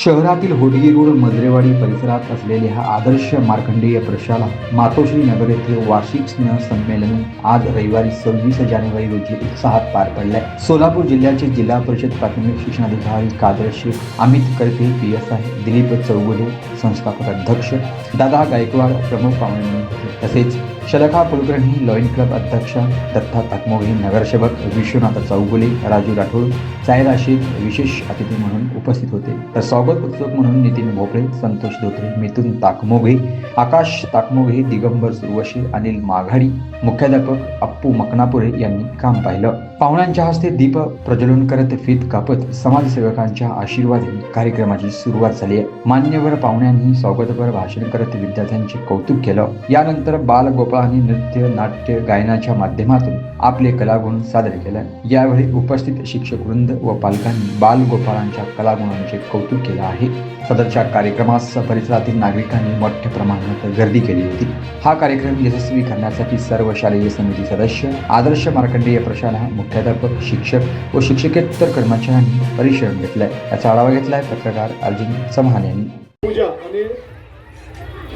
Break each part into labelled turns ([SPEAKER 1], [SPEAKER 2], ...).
[SPEAKER 1] शहरातील होडगी रोड मजरेवाडी परिसरात असलेल्या हा आदर्श मार्कंडेय प्रशाला मातोश्री नगर येथे वार्षिक स्नेह संमेलन आज रविवारी 26 जानेवारी रोजी उत्साहात पार पडले। सोलापूर जिल्ह्याचे जिल्हा परिषद प्राथमिक शिक्षणाधिकारी कादर शेख, अमित करपे PSI, दिलीप चौगुले संस्थापक अध्यक्ष, दादा गायकवाड प्रमुख पाहुणे म्हणून होते। तसेच शलखा कुलकर्णी, लॉयन क्लब अध्यक्ष दत्ता ताकमोगे, नगरसेवक विश्वनाथ चौगुले, राजू राठोड, सायरा शेख विशेष अतिथी म्हणून उपस्थित होते। तर स्वागत उत्सुक म्हणून नितीन भोपळे, संतोष धोत्रे, मिथुन ताकमोगे, आकाश ताकमोगे, दिगंबर सुरवशी, अनिल माघाडी, मुख्याध्यापक अप्पू मकनापुरे यांनी काम पाहिलं। पाहुण्यांच्या हस्ते दीप प्रज्वलन करत फीत कापत समाजसेवकांच्या आशीर्वादाने कार्यक्रमाची सुरुवात झाली आहे। मान्यवर पाहुण्यांनी स्वागतपर भाषण करत विद्यार्थ्यांचे कौतुक केलं। यानंतर बालगोपाळांनी नृत्य, नाट्य, गायनाच्या माध्यमातून आपले कलागुण सादर केले। यावेळी उपस्थित शिक्षकवृंद व पालकांनी बालगोपाळांच्या कलागुणांचे कौतुक केले आहे। सदरच्या कार्यक्रमास परिसरातील नागरिकांनी मोठ्या प्रमाणात गर्दी केली होती। हा कार्यक्रम यशस्वी करण्यासाठी सर्व शालेय समिती सदस्य, आदर्श मार्कंडेय प्रशाला मुख्याध्यापक, शिक्षक व शिक्षकेतर कर्मचाऱ्यांनी परिश्रम घेतलाय। याचा आढावा घेतलाय पत्रकार अर्जुन चव्हाण यांनी।
[SPEAKER 2] पूजा आणि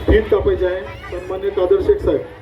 [SPEAKER 2] गीत कापायचे आहे। सन्माननीय कादर शेख साहेब।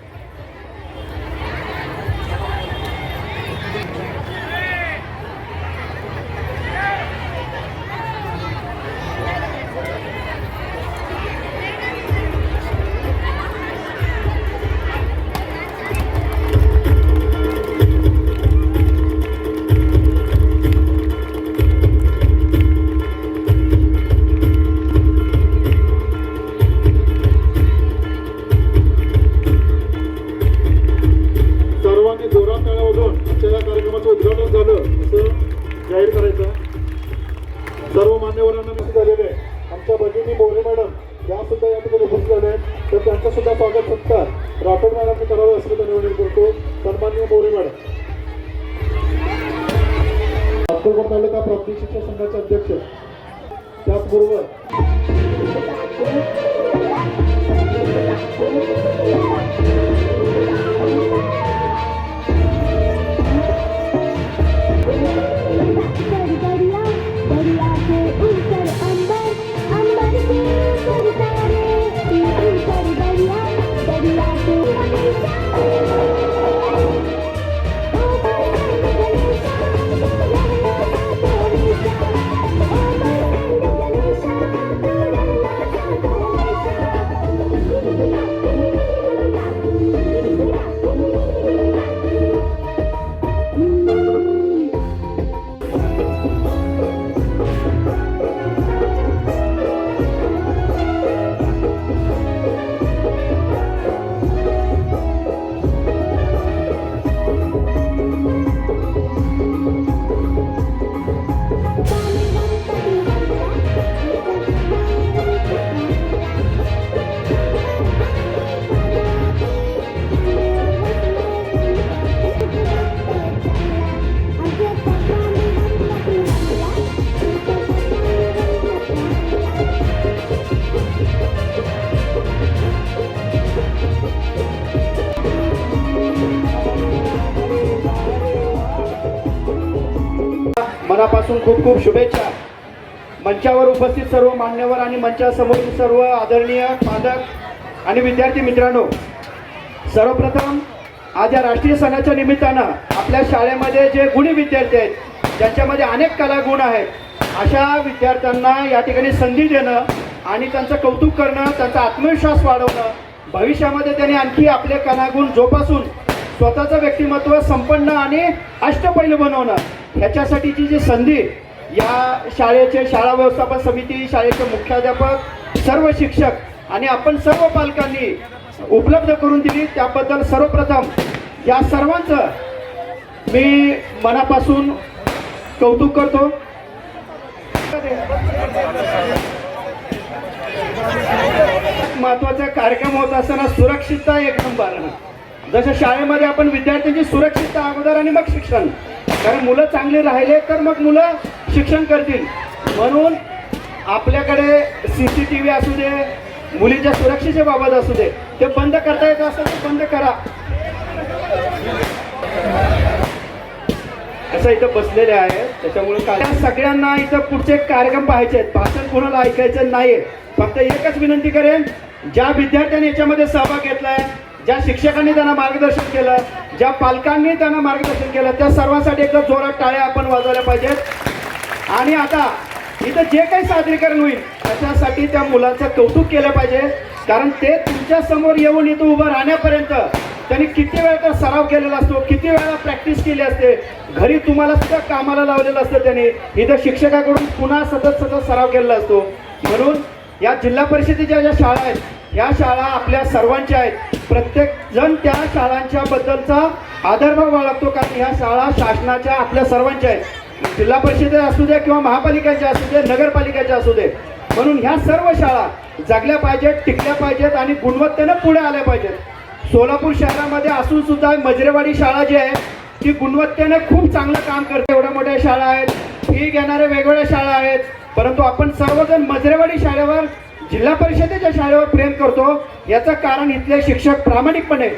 [SPEAKER 2] उद्घाटन झालं असं जाहीर करायचं। सर्व मान्यवरांना निश्चित झालेले आहे। आमच्या भगिनी मोरे मॅडम या सुद्धा या ठिकाणी उपस्थित झाले आहेत, तर त्यांचा सुद्धा स्वागत सत्कार राठोड मॅडमने करावा असं मी निवेदन करतो। सन्माननीय मोरे मॅडम, अक्कलकोट तालुका प्राथमिक शिक्षण संघाचे अध्यक्ष, त्याचबरोबर मनापासून खूप खूप शुभेच्छा। मंचावर उपस्थित सर्व मान्यवर आणि मंचासमोरील सर्व आदरणीय पालक आणि विद्यार्थी मित्रांनो, सर्वप्रथम आज या राष्ट्रीय सणाच्या निमित्तानं आपल्या शाळेमध्ये जे गुणी विद्यार्थी आहेत, ज्यांच्यामध्ये अनेक कलागुण आहेत, अशा विद्यार्थ्यांना या ठिकाणी संधी देणं आणि त्यांचं कौतुक करणं, त्यांचा आत्मविश्वास वाढवणं, भविष्यामध्ये त्यांनी आणखी आपले कलागुण जोपासून स्वतःचं व्यक्तिमत्व संपन्न आणि अष्टपैलू बनवणं, ह्याच्यासाठीची जी संधी या शाळेचे शाळा व्यवस्थापन समिती, शाळेचे मुख्याध्यापक, सर्व शिक्षक आणि आपण सर्व पालकांनी उपलब्ध करून दिली, त्याबद्दल सर्वप्रथम या सर्वांचं मी मनापासून कौतुक करतो। महत्त्वाचा कार्यक्रम होत असताना सुरक्षितता एक नंबर। जसं शाळेमध्ये आपण विद्यार्थ्यांची सुरक्षितता अगोदर आणि मग शिक्षण, कारण मुलं चांगली राहिले तर मग मुलं शिक्षण करतील। म्हणून आपल्याकडे CCTV असू दे, मुलीच्या सुरक्षेच्या बाबत असू दे, ते बंद करता येत असेल तर बंद करा। असं इथं बसलेले आहेत. त्याच्यामुळे त्या सगळ्यांना इथं पुढचे कार्यक्रम पाहायचे आहेत. भाषण कोणाला ऐकायचं नाहीये. फक्त एकच विनंती करेन, ज्या विद्यार्थ्यांनी याच्यामध्ये सहभाग घेतलाय, ज्या शिक्षकांनी त्यांना मार्गदर्शन केलं, ज्या पालकांनी त्यांना मार्गदर्शन केलं, त्या सर्वांसाठी एकदा जोरात टाळ्या आपण वाजवल्या पाहिजेत. आणि आता इथं जे काही सादरीकरण होईल त्याच्यासाठी त्या मुलांचं कौतुक केलं पाहिजे. कारण ते तुमच्या समोर येऊन इथं उभं राहण्यापर्यंत त्यांनी किती वेळा तर सराव केलेला असतो, किती वेळा प्रॅक्टिस केली असते, घरी तुम्हाला सुद्धा कामाला लावलेलं असतं त्यांनी, इथं शिक्षकाकडून पुन्हा सतत सराव केलेला असतो. म्हणून या जिल्हा परिषदेच्या ज्या शाळा आहेत या शाळा आपल्या सर्वांच्या आहेत. प्रत्येक जण त्या शाळांच्या बद्दलचा आदरभाव बाळगतो, कारण ह्या शाळा शासनाच्या आपल्या सर्वांच्या आहेत. जिल्हा परिषद असू दे किंवा महापालिकांच्या असू दे, नगरपालिकेच्या असू दे. म्हणून ह्या सर्व शाळा जगल्या पाहिजेत, टिकल्या पाहिजेत आणि गुणवत्तेनं पुढे आल्या पाहिजेत. सोलापूर शहरामध्ये असून सुद्धा मजरेवाडी शाळा जी आहे ती गुणवत्तेने खूप चांगलं काम करते. एवढ्या मोठ्या शाळा आहेत, फी घेणाऱ्या वेगवेगळ्या शाळा आहेत, परंतु आपण सर्वजण मजरेवाडी शाळेवर, जिल्हा परिषदेच्या शाळेवर प्रेम करतो. याचं कारण इथले शिक्षक प्रामाणिकपणे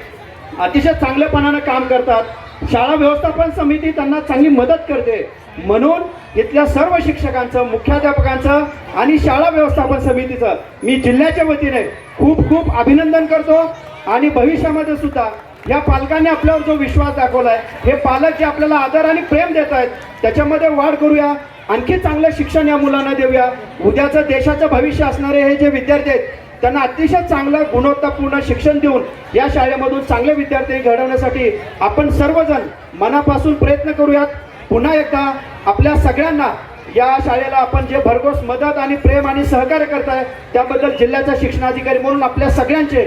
[SPEAKER 2] अतिशय चांगल्यापणानं काम करतात. शाळा व्यवस्थापन समिती त्यांना चांगली मदत करते. म्हणून इथल्या सर्व शिक्षकांचं, मुख्याध्यापकांचं आणि शाळा व्यवस्थापन समितीचं मी जिल्ह्याच्या वतीने खूप खूप अभिनंदन करतो. आणि भविष्यामध्ये सुद्धा या पालकांनी आपल्यावर जो विश्वास दाखवला आहे, हे पालक जे आपल्याला आदर आणि प्रेम देत आहेत त्याच्यामध्ये वाढ करूया, आणखी चांगलं शिक्षण या मुलांना देऊया. उद्याचं देशाचं भविष्य असणारे हे जे विद्यार्थी आहेत त्यांना अतिशय चांगलं गुणवत्तापूर्ण शिक्षण देऊन या शाळेमधून चांगले विद्यार्थी घडवण्यासाठी आपण सर्वजण मनापासून प्रयत्न करूयात. पुन्हा एकदा आपल्या सगळ्यांना या शाळेला आपण जे भरघोस मदत आणि प्रेम आणि सहकार्य करताय त्याबद्दल जिल्ह्याचा शिक्षणाधिकारी म्हणून आपल्या सगळ्यांचे,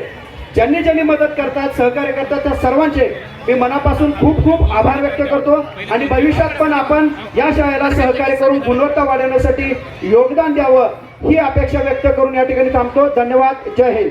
[SPEAKER 2] ज्यांनी ज्यांनी मदत करतात, सहकार्य करतात, त्या सर्वांचे मी मनापासून खूप खूप आभार व्यक्त करतो. आणि भविष्यात पण आपण या शाळेला सहकार्य करून गुणवत्ता वाढवण्यासाठी योगदान द्यावं ही अपेक्षा व्यक्त करून या ठिकाणी थांबतो. धन्यवाद. जय हिंद.